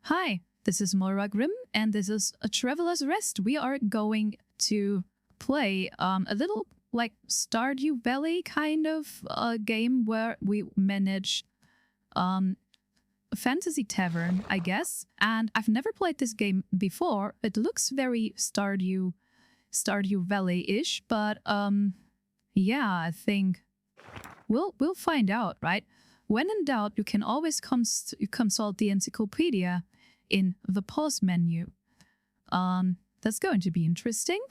Hi, this is Moira Grimm, and this is a Traveler's Rest. We are going to play a little like Stardew Valley kind of game where we manage a fantasy tavern, I guess. And I've never played this game before. It looks very Stardew Valley-ish, but yeah, I think we'll find out, right? When in doubt, you can always consult the encyclopedia in the pause menu. That's going to be interesting.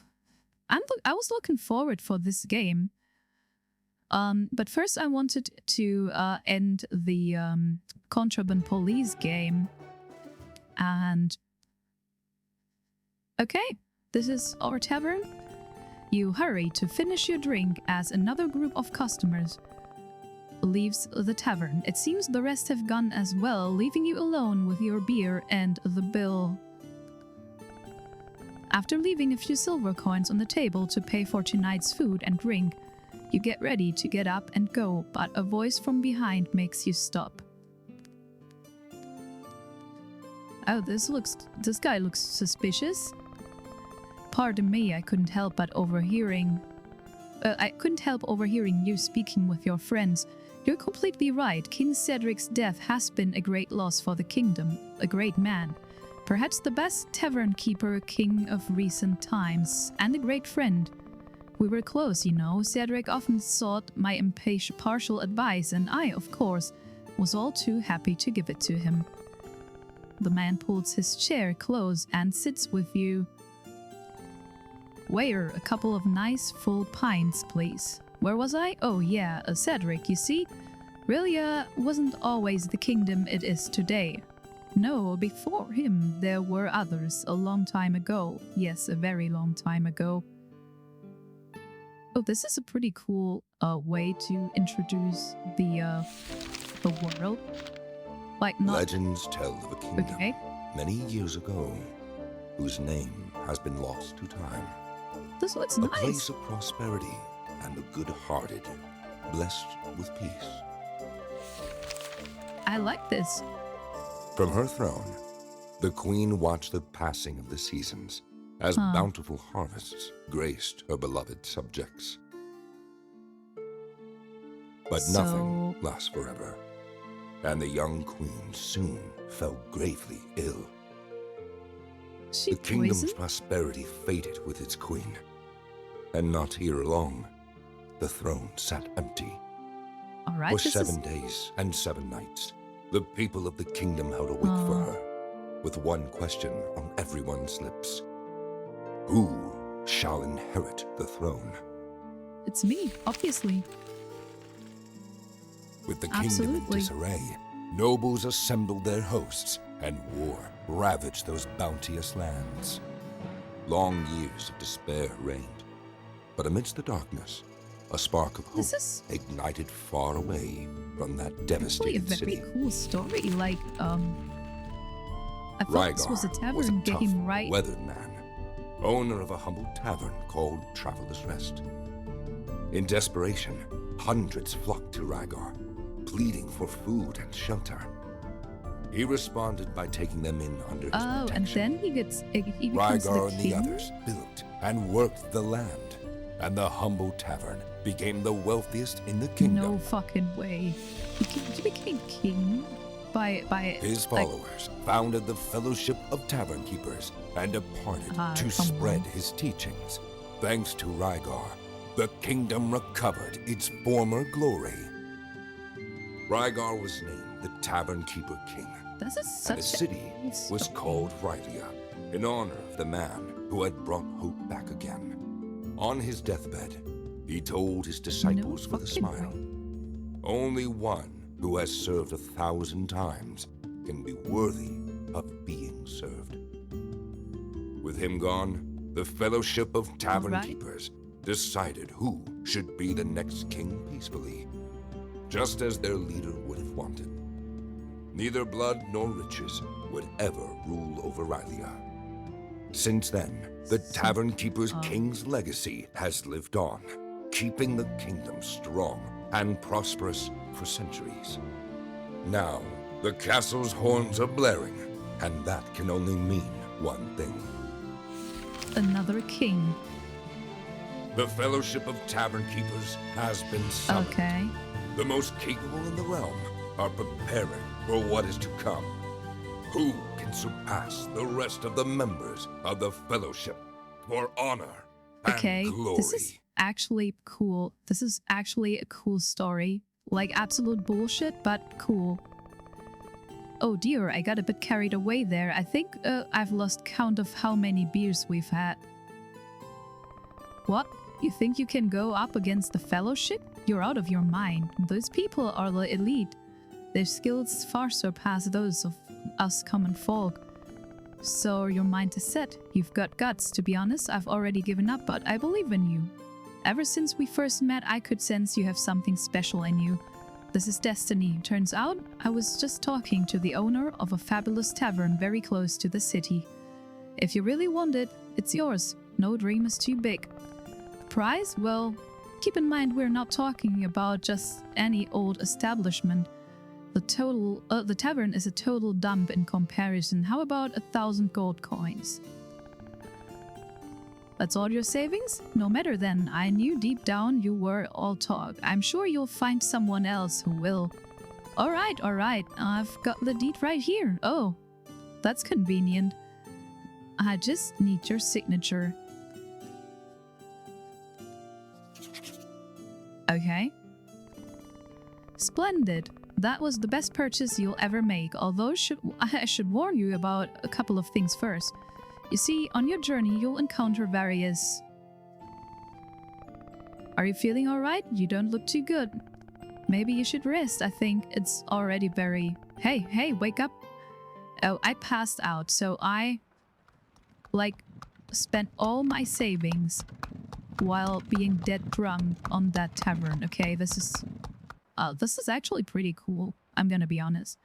I was looking forward for this game. But first I wanted to end the Contraband Police game. And okay, this is our tavern. You hurry to finish your drink as another group of customers leaves the tavern. It seems the rest have gone as well, leaving you alone with your beer and the bill. After leaving a few silver coins on the table to pay for tonight's food and drink, you get ready to get up and go, but a voice from behind makes you stop. Oh, this guy looks suspicious. Pardon me, I couldn't help overhearing you speaking with your friends. You're completely right. King Cedric's death has been a great loss for the kingdom, a great man. Perhaps the best tavern keeper king of recent times, and a great friend. We were close, you know. Cedric often sought my impartial advice, and I, of course, was all too happy to give it to him. The man pulls his chair close and sits with you. Waiter, a couple of nice full pints, please. Where was I? Oh yeah, Cedric, you see? Relia wasn't always the kingdom it is today. No, before him there were others, a long time ago. Yes, a very long time ago. Oh, this is a pretty cool way to introduce the world. Like not... Legends tell of a kingdom many years ago, whose name has been lost to time. This looks nice. A place of prosperity and the good-hearted, blessed with peace. I like this. From her throne, the queen watched the passing of the seasons as bountiful harvests graced her beloved subjects. But nothing lasts forever, and the young queen soon fell gravely ill. The kingdom's prosperity faded with its queen, and not here long. The throne sat empty. All right, for 7 days and 7 nights, the people of the kingdom held a wake for her, with one question on everyone's lips. Who shall inherit the throne? It's me, obviously. With the kingdom in disarray, nobles assembled their hosts, and war ravaged those bounteous lands. Long years of despair reigned, but amidst the darkness, a spark of hope ignited far away from that devastated city. It's a very cool story. Like, I thought this was a tavern game, right? Weathered man, owner of a humble tavern called Traveler's Rest. In desperation, hundreds flocked to Rygar, pleading for food and shelter. He responded by taking them in under his protection. And then he becomes Rygar the and king? the others built and worked the land, and the humble tavern became the wealthiest in the kingdom. No fucking way. He became king by his followers founded the Fellowship of Tavern Keepers and departed to spread his teachings. Thanks to Rygar, the kingdom recovered its former glory. Rygar was named the Tavern Keeper King. This is such and the city was called Rylia, in honor of the man who had brought hope back again. On his deathbed, he told his disciples with a smile, only one who has served 1,000 times can be worthy of being served. With him gone, the Fellowship of Tavern Keepers decided who should be the next king peacefully, just as their leader would have wanted. Neither blood nor riches would ever rule over Rylia. Since then, the Tavern Keeper's king's legacy has lived on, keeping the kingdom strong and prosperous for centuries. Now, the castle's horns are blaring, And that can only mean one thing. Another king. The Fellowship of Tavern Keepers has been summoned. Okay. The most capable in the realm are preparing for what is to come. Who can surpass the rest of the members of the Fellowship for honor and glory? This is actually cool. This is actually a cool story. Like absolute bullshit, but cool. Oh dear, I got a bit carried away there. I think I've lost count of how many beers we've had. What? You think you can go up against the Fellowship? You're out of your mind. Those people are the elite. Their skills far surpass those of us common folk. So your mind is set. You've got guts. To be honest, I've already given up, but I believe in you. Ever since we first met, I could sense you have something special in you. This is destiny. Turns out, I was just talking to the owner of a fabulous tavern very close to the city. If you really want it, it's yours. No dream is too big. The price? Well, keep in mind we're not talking about just any old establishment. The tavern is a total dump in comparison. How about 1,000 gold coins? That's all your savings? No matter then, I knew deep down you were all talk. I'm sure you'll find someone else who will. Alright, I've got the deed right here. Oh, that's convenient. I just need your signature. Okay. Splendid. That was the best purchase you'll ever make, although I should warn you about a couple of things first. You see, on your journey you'll encounter various... Are you feeling alright? You don't look too good. Maybe you should rest. I think it's already very... Hey, wake up. Oh, I passed out, so I... spent all my savings while being dead drunk on that tavern. Okay, this is actually pretty cool. I'm gonna be honest.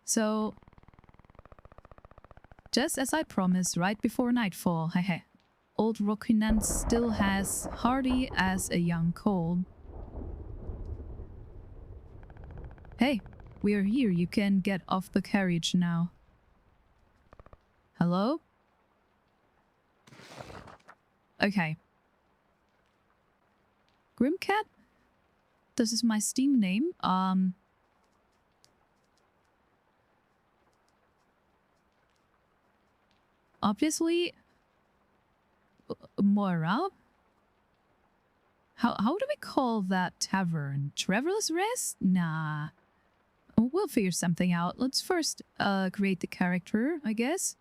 So... Just as I promised, right before nightfall, hehe, old Rokinan still has hardy as a young colt. Hey, we're here. You can get off the carriage now. Hello? Okay. Grimcat? This is my Steam name. Obviously, Moira? How do we call that tavern? Traveler's Rest? Nah. We'll figure something out. Let's first create the character, I guess.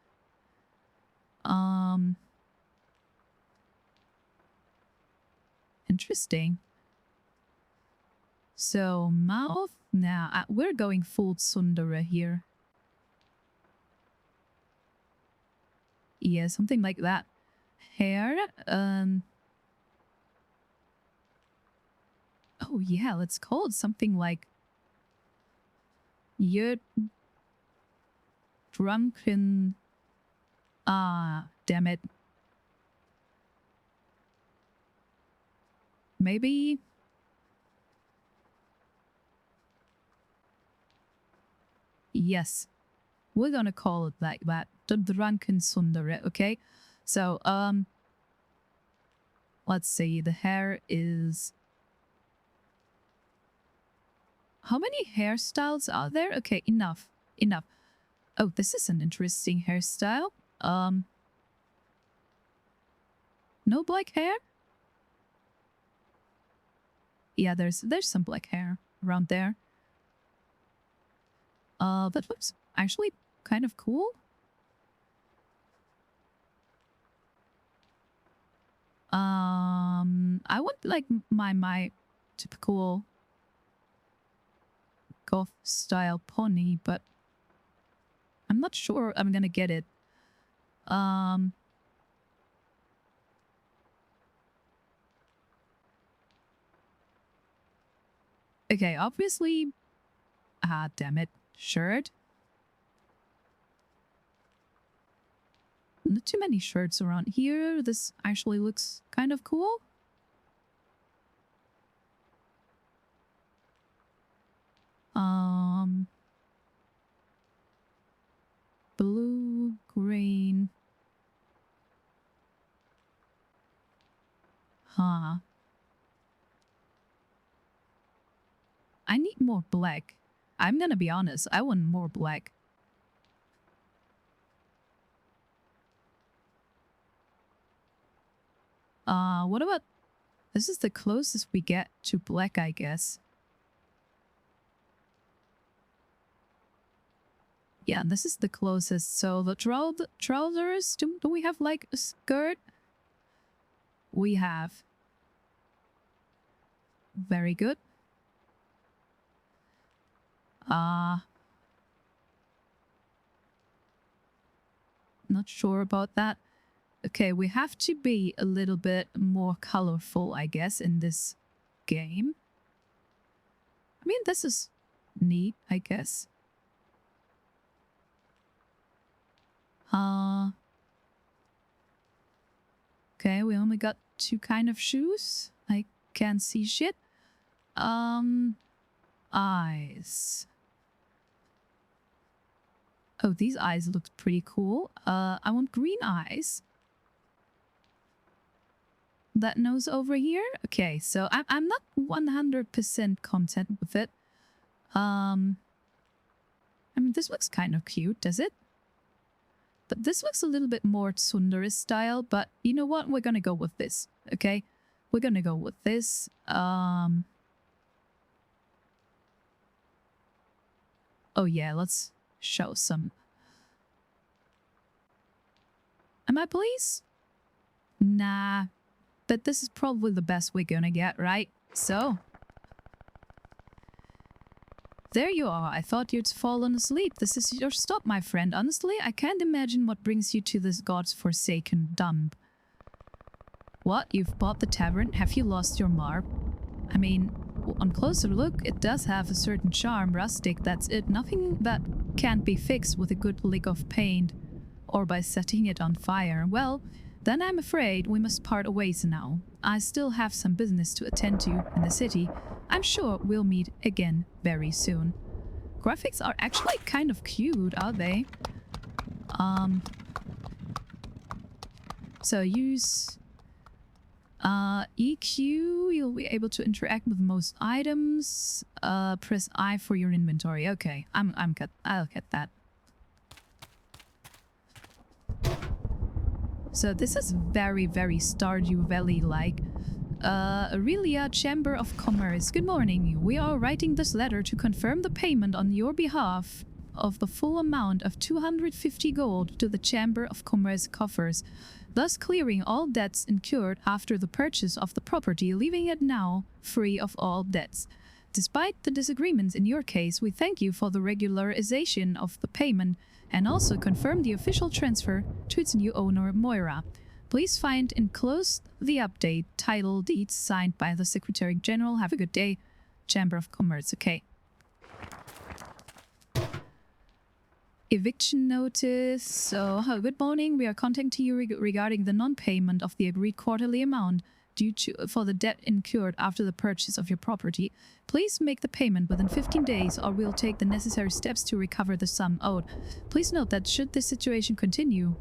Interesting. So, mouth? Nah, we're going full Tsundere here. Yeah, something like that. Hair? Oh yeah, let's call it something like... You're... Drunken... Ah, damn it. Maybe... Yes. We're gonna call it like that. The Drunken Tsundere, okay? So, let's see. The hair is... How many hairstyles are there? Okay, enough. Oh, this is an interesting hairstyle. No black hair? Yeah, there's some black hair around there. That looks actually kind of cool. I want like my typical goth style pony, but I'm not sure I'm gonna get it. Okay, obviously... Ah, damn it. Shirt? Not too many shirts around here. This actually looks kind of cool. Huh. I need more black. I'm gonna be honest, I want more black. What about... This is the closest we get to black, I guess. Yeah, this is the closest. So the trousers, do we have like a skirt? We have. Very good. Not sure about that. Okay, we have to be a little bit more colorful, I guess, in this game. I mean, this is neat, I guess. Okay, we only got 2 kind of shoes. I can't see shit. Eyes. Oh, these eyes look pretty cool. I want green eyes. That nose over here? Okay, so I'm not 100% content with it. I mean, this looks kind of cute, does it? But this looks a little bit more tsundere style, but you know what? We're gonna go with this, okay? We're gonna go with this. Oh yeah, let's show some. Am I police? Nah. But this is probably the best we're gonna get, right? So. There you are. I thought you'd fallen asleep. This is your stop, my friend. Honestly, I can't imagine what brings you to this god's forsaken dump. What? You've bought the tavern? Have you lost your mark? I mean, on closer look, it does have a certain charm. Rustic, that's it. Nothing that can't be fixed with a good lick of paint. Or by setting it on fire. Well, then I'm afraid we must part ways now. I still have some business to attend to in the city. I'm sure we'll meet again very soon. Graphics are actually kind of cute, are they? So use EQ, you'll be able to interact with most items. Press I for your inventory. Okay, I'll get that. So this is very, very Stardew Valley-like. Aurelia, Chamber of Commerce. Good morning. We are writing this letter to confirm the payment on your behalf of the full amount of 250 gold to the Chamber of Commerce coffers, thus clearing all debts incurred after the purchase of the property, leaving it now free of all debts. Despite the disagreements in your case, we thank you for the regularization of the payment and also confirm the official transfer to its new owner, Moira. Please find enclosed the update, title, deeds signed by the Secretary General. Have a good day. Chamber of Commerce. Okay. Eviction notice. So, good morning. We are contacting you regarding the non-payment of the agreed quarterly amount for the debt incurred after the purchase of your property. Please make the payment within 15 days or we'll take the necessary steps to recover the sum owed. Please note that should this situation continue,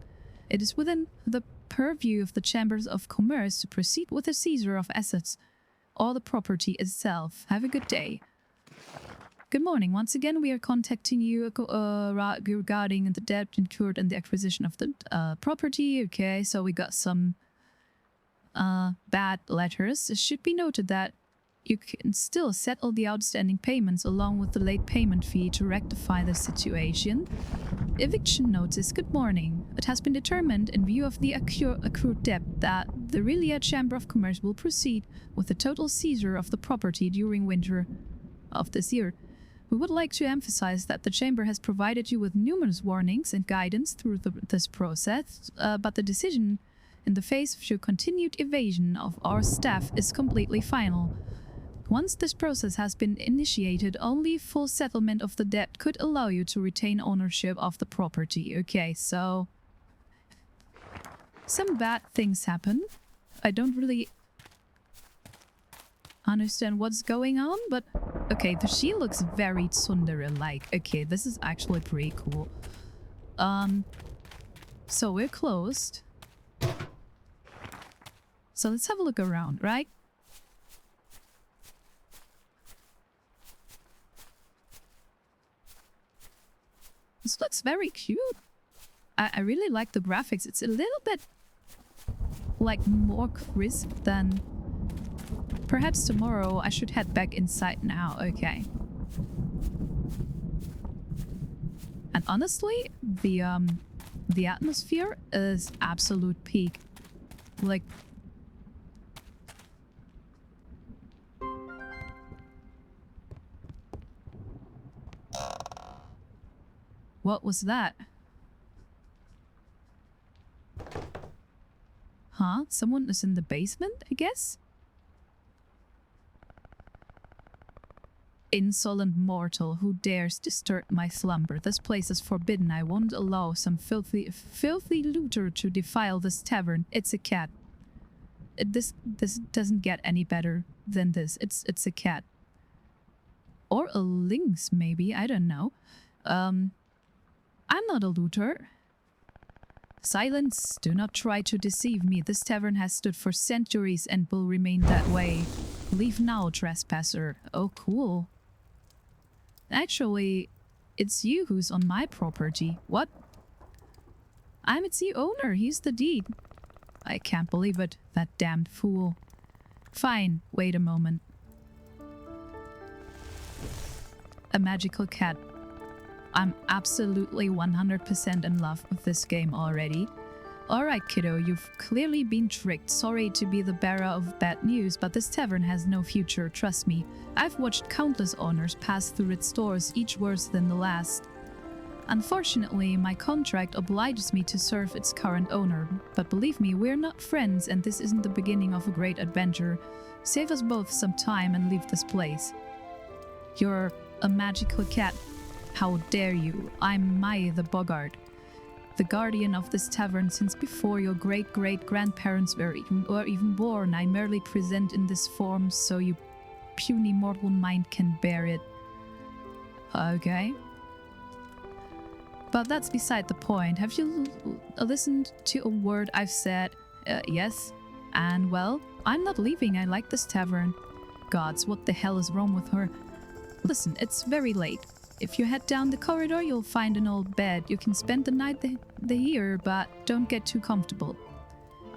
it is within the purview of the Chambers of Commerce to proceed with the seizure of assets or the property itself. Have a good day. Good morning. Once again, we are contacting you regarding the debt incurred and the acquisition of the property. Okay, so we got some bad letters. It should be noted that you can still settle the outstanding payments along with the late payment fee to rectify the situation. Eviction notice. Good morning. It has been determined in view of the accrued debt that the Aurelia Chamber of Commerce will proceed with the total seizure of the property during winter of this year. We would like to emphasize that the Chamber has provided you with numerous warnings and guidance through this process, but the decision in the face of your continued evasion of our staff is completely final. Once this process has been initiated, only full settlement of the debt could allow you to retain ownership of the property. Okay, so some bad things happen. I don't really understand what's going on, but okay, she looks very tsundere-like. Okay, this is actually pretty cool. So we're closed. So let's have a look around, right? This looks very cute. I really like the graphics. It's a little bit like more crisp than... Perhaps tomorrow I should head back inside now. Okay. And honestly, the atmosphere is absolute peak. Like... What was that? Huh? Someone is in the basement, I guess? Insolent mortal, who dares disturb my slumber? This place is forbidden. I won't allow some filthy looter to defile this tavern. It's a cat. This doesn't get any better than this. It's a cat. Or a lynx, maybe. I don't know. I'm not a looter. Silence. Do not try to deceive me. This tavern has stood for centuries and will remain that way. Leave now, trespasser. Oh, cool. Actually, it's you who's on my property. What? I'm its owner. He's the deed. I can't believe it. That damned fool. Fine. Wait a moment. A magical cat. I'm absolutely 100% in love with this game already. Alright, kiddo, you've clearly been tricked. Sorry to be the bearer of bad news, but this tavern has no future, trust me. I've watched countless owners pass through its doors, each worse than the last. Unfortunately, my contract obliges me to serve its current owner. But believe me, we're not friends, and this isn't the beginning of a great adventure. Save us both some time and leave this place. You're a magical cat. How dare you? I'm Mai the Boggart, the guardian of this tavern since before your great-great-grandparents were even born. I merely present in this form so your puny mortal mind can bear it. Okay. But that's beside the point. Have you listened to a word I've said? Yes. And well, I'm not leaving. I like this tavern. Gods, what the hell is wrong with her? Listen, it's very late. If you head down the corridor, you'll find an old bed. You can spend the night here, but don't get too comfortable.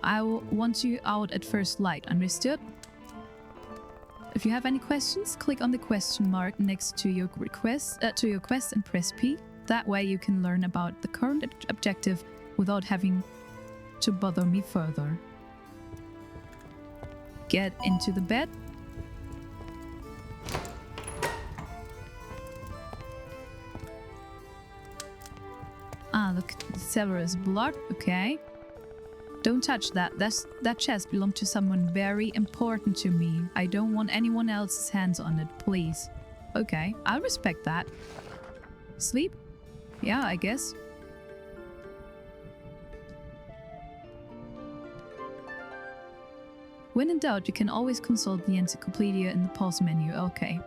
I want you out at first light, understood? If you have any questions, click on the question mark next to your quest and press P. That way you can learn about the current objective without having to bother me further. Get into the bed. Ah, look, Severus' blood. Okay. Don't touch that. That chest belonged to someone very important to me. I don't want anyone else's hands on it, please. Okay, I'll respect that. Sleep? Yeah, I guess. When in doubt, you can always consult the encyclopedia in the pause menu. Okay.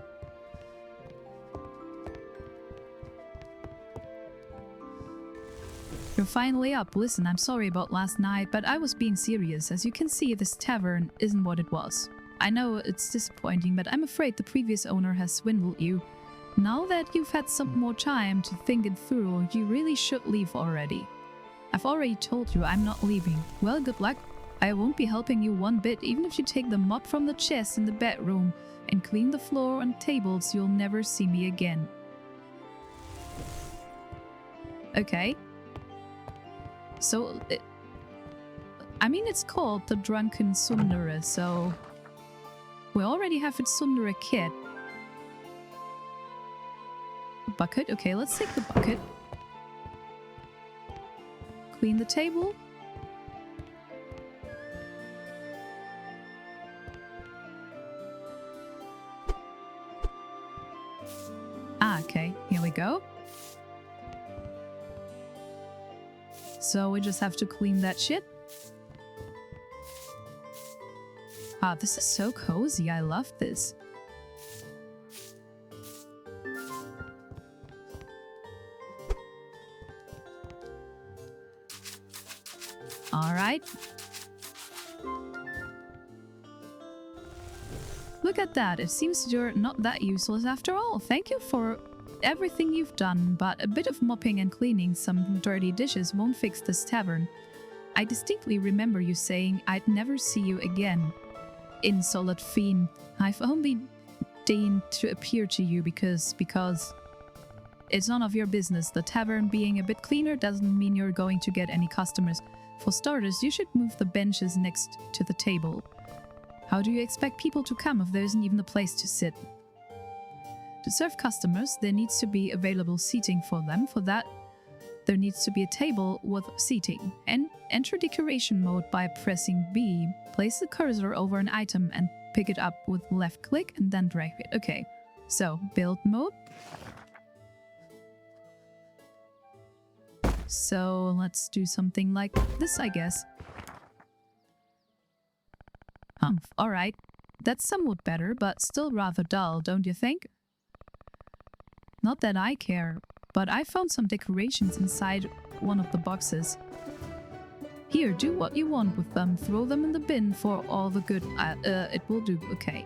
You're finally up. Listen, I'm sorry about last night, but I was being serious. As you can see, this tavern isn't what it was. I know it's disappointing, but I'm afraid the previous owner has swindled you. Now that you've had some more time to think it through, you really should leave already. I've already told you I'm not leaving. Well, good luck. I won't be helping you one bit. Even if you take the mop from the chest in the bedroom and clean the floor and tables, you'll never see me again. Okay. So, I mean, it's called the Drunken Tsundere, so we already have a Tsundere kit. Bucket? Okay, let's take the bucket. Clean the table. Ah, okay, here we go. So we just have to clean that shit. Ah, this is so cozy. I love this. All right. Look at that. It seems you're not that useless after all. Thank you for everything you've done, but a bit of mopping and cleaning some dirty dishes won't fix this tavern. I distinctly remember you saying I'd never see you again. Insolent fiend. I've only deigned to appear to you because it's none of your business. The tavern being a bit cleaner doesn't mean you're going to get any customers. For starters, you should move the benches next to the table. How do you expect people to come if there isn't even a place to sit? To serve customers, there needs to be available seating for them. For that, there needs to be a table with seating. And enter decoration mode by pressing B. Place the cursor over an item and pick it up with left click and then drag it. Okay, so build mode. So let's do something like this, I guess. Alright, that's somewhat better, but still rather dull, don't you think? Not that I care, but I found some decorations inside one of the boxes. Here, do what you want with them. Throw them in the bin for all the good it will do. Okay.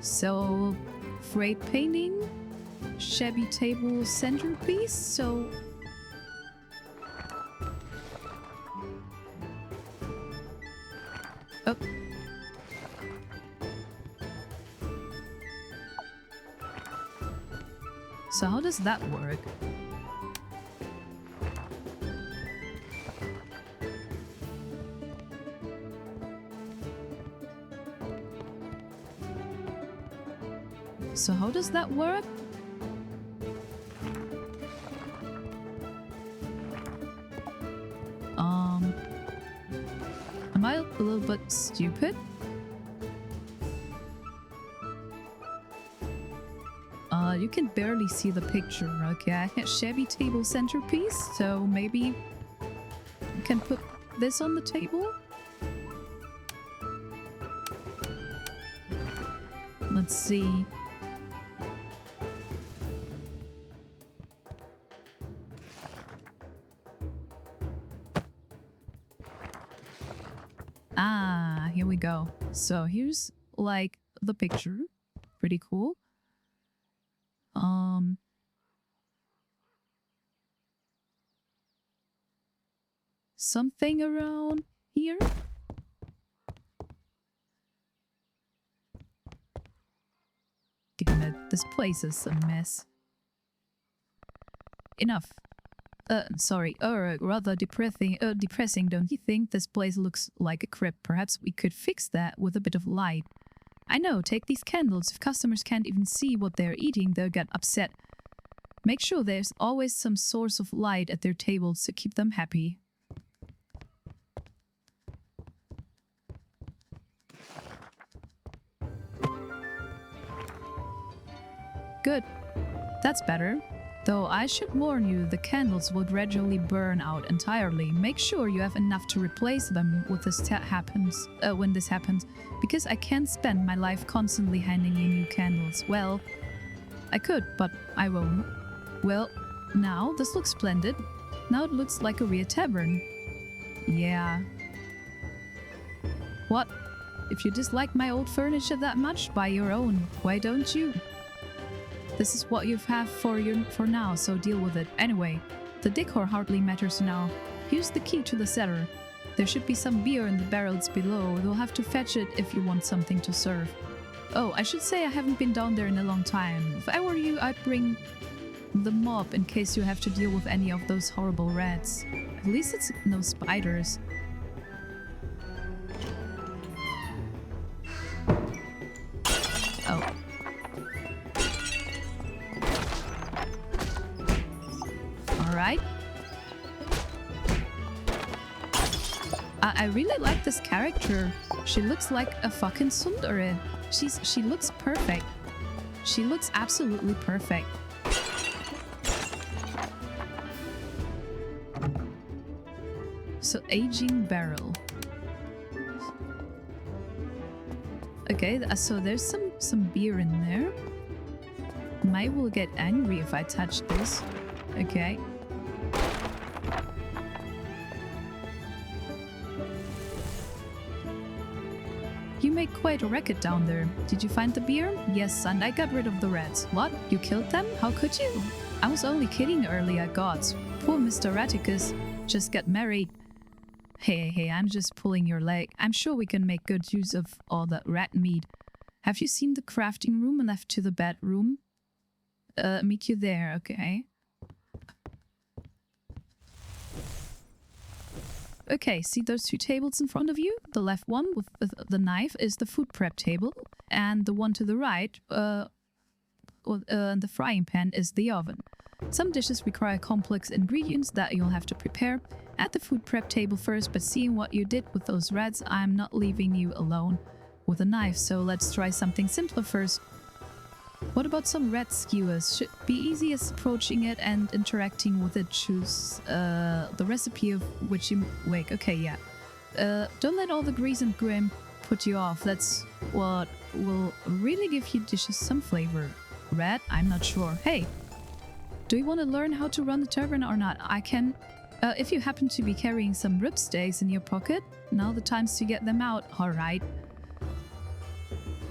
So, frayed painting, shabby table centerpiece, so... Oh. So how does that work? So how does that work? Am I a little bit stupid? You can barely see the picture, okay? Shabby table centerpiece, so maybe you can put this on the table? Let's see. Ah, here we go. So here's like the picture. Pretty cool. Something around here? Damn it, this place is a mess. Enough. Sorry, rather depressing, don't you think? This place looks like a crypt. Perhaps we could fix that with a bit of light. I know, take these candles. If customers can't even see what they're eating, they'll get upset. Make sure there's always some source of light at their tables to keep them happy. Good. That's better. Though I should warn you, the candles will gradually burn out entirely. Make sure you have enough to replace them when this happens, because I can't spend my life constantly handing you new candles. Well, I could, but I won't. Well, now this looks splendid. Now it looks like a real tavern. Yeah. What? If you dislike my old furniture that much, buy your own. Why don't you? This is what you have for now, so deal with it. Anyway, the decor hardly matters now. Here's the key to the cellar. There should be some beer in the barrels below. You'll have to fetch it if you want something to serve. Oh, I should say I haven't been down there in a long time. If I were you, I'd bring the mop in case you have to deal with any of those horrible rats. At least it's no spiders. Oh. Alright. I really like this character. She looks like a fucking tsundere. She looks perfect. She looks absolutely perfect. So, aging barrel. Okay, so there's some beer in there. Mai will get angry if I touch this. Okay. make quite a racket down there. Did you find the beer? Yes, and I got rid of the rats. What? You killed them? How could you? I was only kidding earlier, gods. Poor Mr. Raticus just got married. Hey, I'm just pulling your leg. I'm sure we can make good use of all that rat meat. Have you seen the crafting room left to the bedroom? Meet you there, okay. Okay, see those two tables in front of you? The left one with the knife is the food prep table, and the one to the right, the frying pan is the oven. Some dishes require complex ingredients that you'll have to prepare at the food prep table first, but seeing what you did with those rats, I'm not leaving you alone with a knife, so let's try something simpler first. What about some rat skewers? Should be easiest approaching it and interacting with it. Choose the recipe of which you wake. Okay, yeah. Don't let all the grease and grime put you off. That's what will really give your dishes some flavor. Rat? I'm not sure. Hey, do you want to learn how to run the tavern or not? I can. If you happen to be carrying some rib steaks in your pocket, now the time's to get them out. Alright.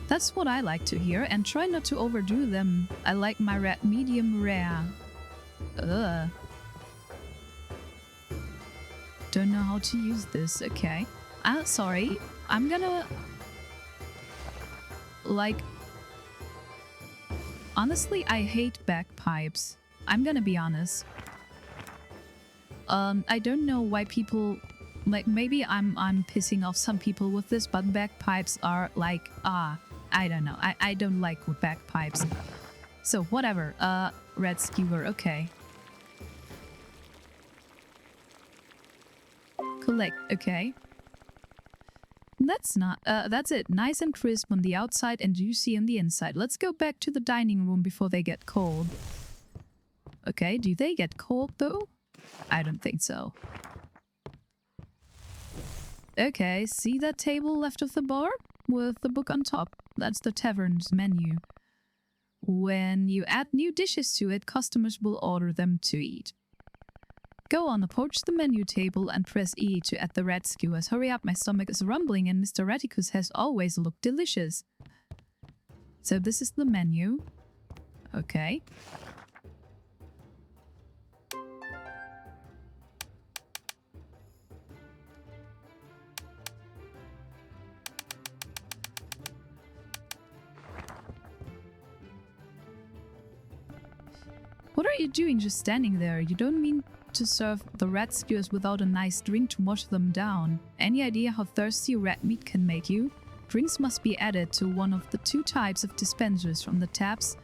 That's what I like to hear, and try not to overdo them. I like my rat medium rare. Ugh. Don't know how to use this, okay. Sorry. I'm gonna... Like... Honestly, I hate bagpipes. I'm gonna be honest. I don't know why people... Like, maybe I'm pissing off some people with this, but bagpipes are like... I don't know. I don't like bagpipes. So, whatever. Red skewer, okay. Collect, okay. That's it. Nice and crisp on the outside and juicy on the inside. Let's go back to the dining room before they get cold. Okay, do they get cold though? I don't think so. Okay, see that table left of the bar? With the book on top. That's the tavern's menu. When you add new dishes to it, customers will order them to eat. Go on, approach the menu table and press E to add the rat skewers. Hurry up, my stomach is rumbling and Mr. Raticus has always looked delicious. So this is the menu. Okay. What are you doing just standing there? You don't mean to serve the rat skewers without a nice drink to wash them down. Any idea how thirsty rat meat can make you? Drinks must be added to one of the two types of dispensers from the taps.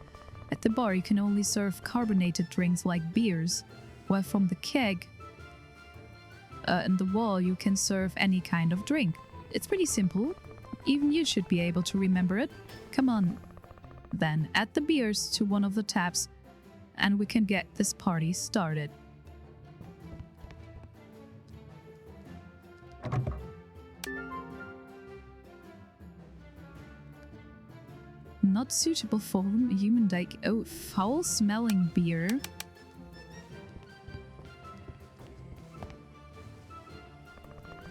At the bar you can only serve carbonated drinks like beers, while from the keg in the wall you can serve any kind of drink. It's pretty simple. Even you should be able to remember it. Come on, then add the beers to one of the taps and we can get this party started. Not suitable for human diet. Oh, foul-smelling beer.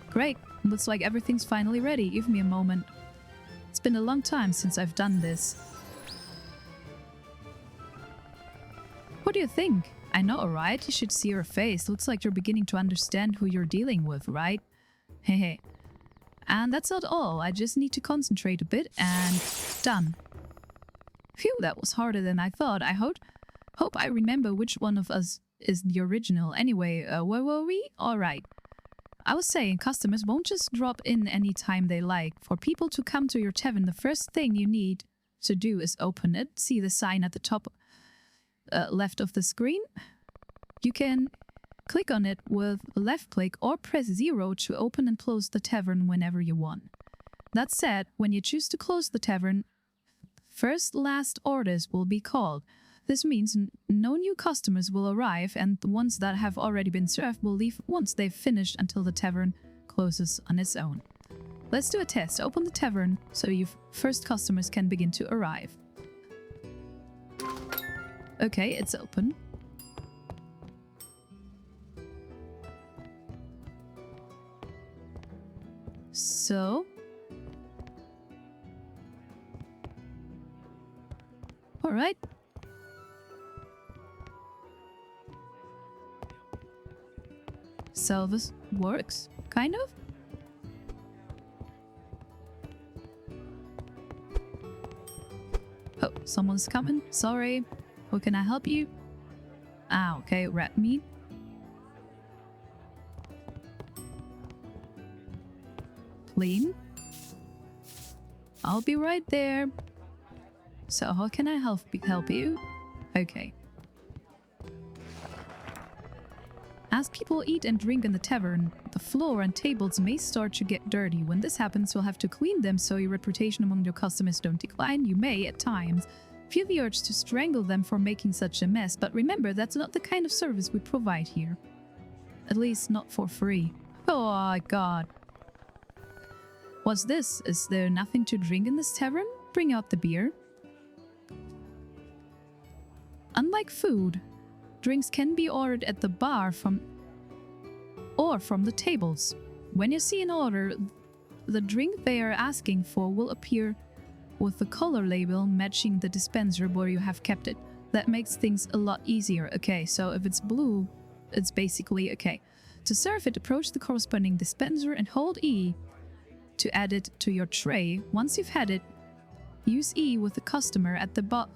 Great, looks like everything's finally ready. Give me a moment. It's been a long time since I've done this. What do you think? I know, right? You should see her face. Looks like you're beginning to understand who you're dealing with, right? Hey. And that's not all. I just need to concentrate a bit and done. Phew, that was harder than I thought. I hope I remember which one of us is the original. Anyway, where were we? Alright. I was saying, customers won't just drop in any time they like. For people to come to your tavern, the first thing you need to do is open it. See the sign at the top left of the screen? You can click on it with a left click or press 0 to open and close the tavern whenever you want. That said, when you choose to close the tavern, first last orders will be called. This means no new customers will arrive and the ones that have already been served will leave once they've finished until the tavern closes on its own. Let's do a test. Open the tavern so your first customers can begin to arrive. Okay, it's open. So, Alright. So this works, kind of? Oh, someone's coming. Sorry. How can I help you? Ah, okay, rat meat. Clean. I'll be right there. So how can I help you? Okay. As people eat and drink in the tavern, the floor and tables may start to get dirty. When this happens, you'll have to clean them so your reputation among your customers don't decline. You may, at times, feel the urge to strangle them for making such a mess, but remember, that's not the kind of service we provide here. At least not for free. Oh my god. What's this? Is there nothing to drink in this tavern? Bring out the beer. Unlike food, drinks can be ordered at the bar from the tables. When you see an order, the drink they are asking for will appear with the color label matching the dispenser where you have kept it. That makes things a lot easier. Okay, so if it's blue, it's basically okay. To serve it, approach the corresponding dispenser and hold E to add it to your tray. Once you've had it, use E with the customer at the bar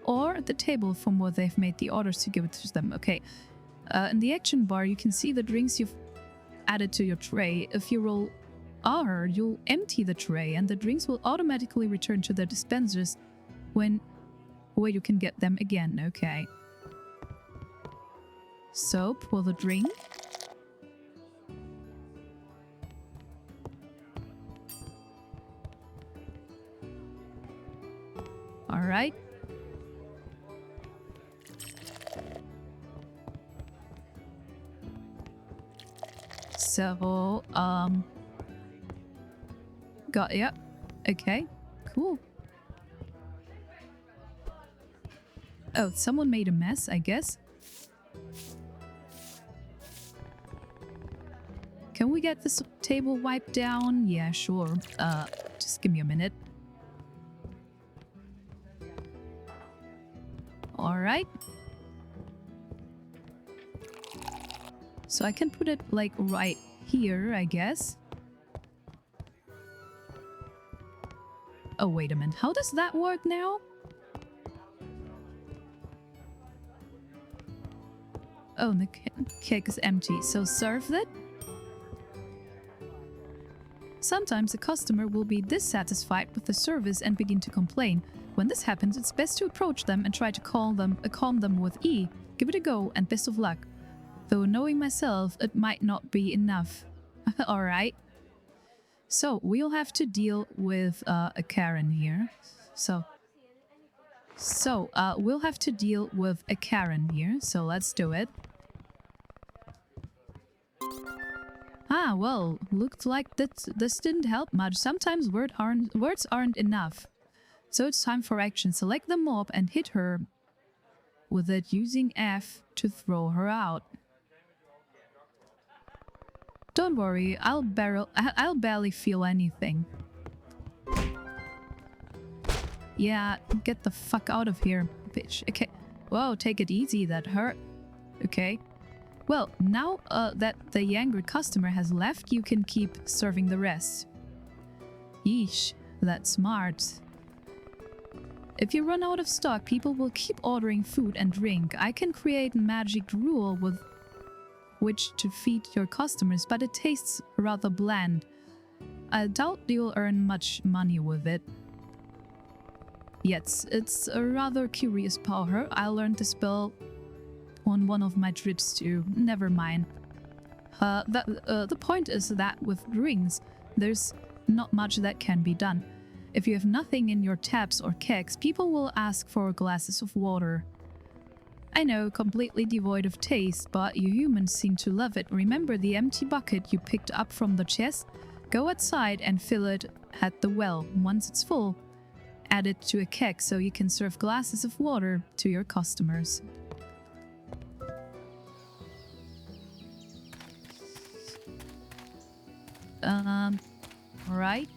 or at the table from where they've made the orders to give it to them. Okay. In the action bar, you can see the drinks you've added to your tray. If you roll R, you'll empty the tray and the drinks will automatically return to their dispensers where you can get them again. Okay. So, pour the drink. Alright. So, got, yeah. Okay, cool. Oh, someone made a mess, I guess. Can we get this table wiped down? Yeah, sure. Just give me a minute. Alright. So I can put it like right here, I guess. Oh, wait a minute. How does that work now? Oh, the cake is empty. So serve it. Sometimes a customer will be dissatisfied with the service and begin to complain. When this happens, it's best to approach them and try to calm them with E. Give it a go and best of luck. Though knowing myself, it might not be enough. Alright. So, we'll have to deal with a Karen here. We'll have to deal with a Karen here. So, let's do it. Ah, well, looked like this didn't help much. Sometimes words aren't enough. So it's time for action. Select the mob and hit her with it using F to throw her out. Don't worry, I'll barely feel anything. Yeah, get the fuck out of here, bitch. Okay. Whoa, take it easy, that hurt. Okay. Well, now that the angry customer has left, you can keep serving the rest. Yeesh, that's smart. If you run out of stock, people will keep ordering food and drink. I can create a magic rule with which to feed your customers, but it tastes rather bland. I doubt you'll earn much money with it. Yes, it's a rather curious power. I learned the spell on one of my trips too. Never mind. The point is that with drinks, there's not much that can be done. If you have nothing in your taps or kegs, people will ask for glasses of water. I know, completely devoid of taste, but you humans seem to love it. Remember the empty bucket you picked up from the chest? Go outside and fill it at the well. Once it's full, add it to a keg so you can serve glasses of water to your customers. Alright.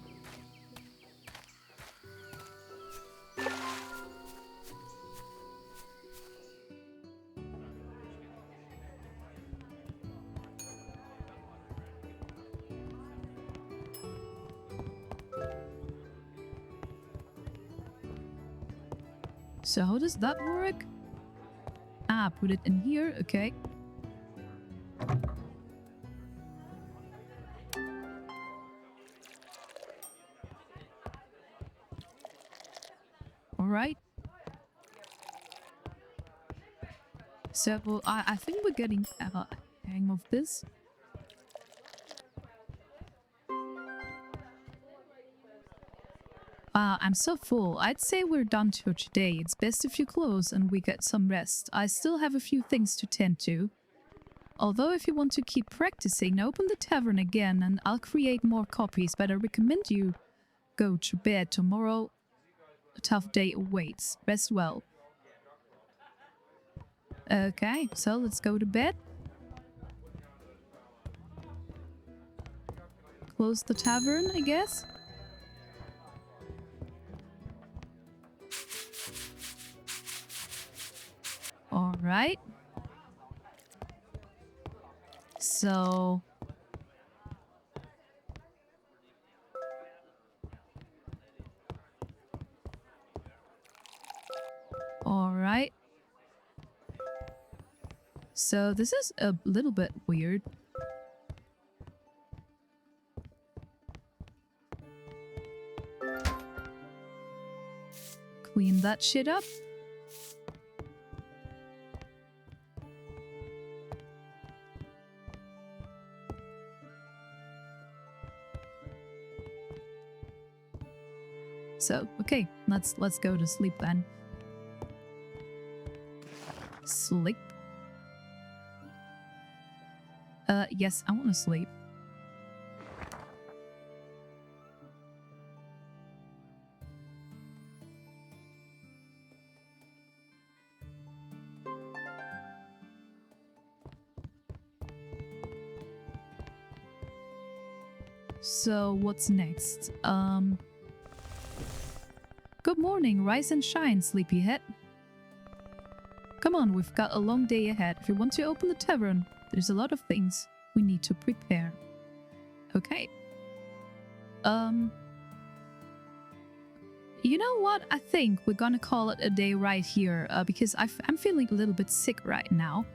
So how does that work? Ah, put it in here. Okay. All right. So well, I think we're getting hang of this. I'm so full. I'd say we're done for today. It's best if you close and we get some rest. I still have a few things to tend to. Although if you want to keep practicing, open the tavern again and I'll create more copies, but I recommend you go to bed. Tomorrow a tough day awaits. Rest well. Okay, so let's go to bed. Close the tavern, I guess. All right. So all right. So this is a little bit weird. Clean that shit up. So, okay, let's go to sleep then. Sleep. Yes, I want to sleep. So, what's next? Good morning, rise and shine, sleepyhead. Come on, we've got a long day ahead. If you want to open the tavern, there's a lot of things we need to prepare. Okay. You know what? I think we're gonna call it a day right here because I'm feeling a little bit sick right now.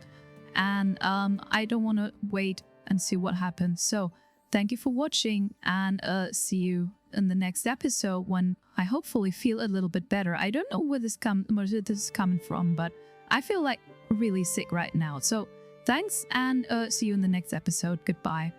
And I don't want to wait and see what happens. So thank you for watching and see you in the next episode when I hopefully feel a little bit better. I don't know where this is coming from, but I feel like really sick right now. So thanks and see you in the next episode. Goodbye.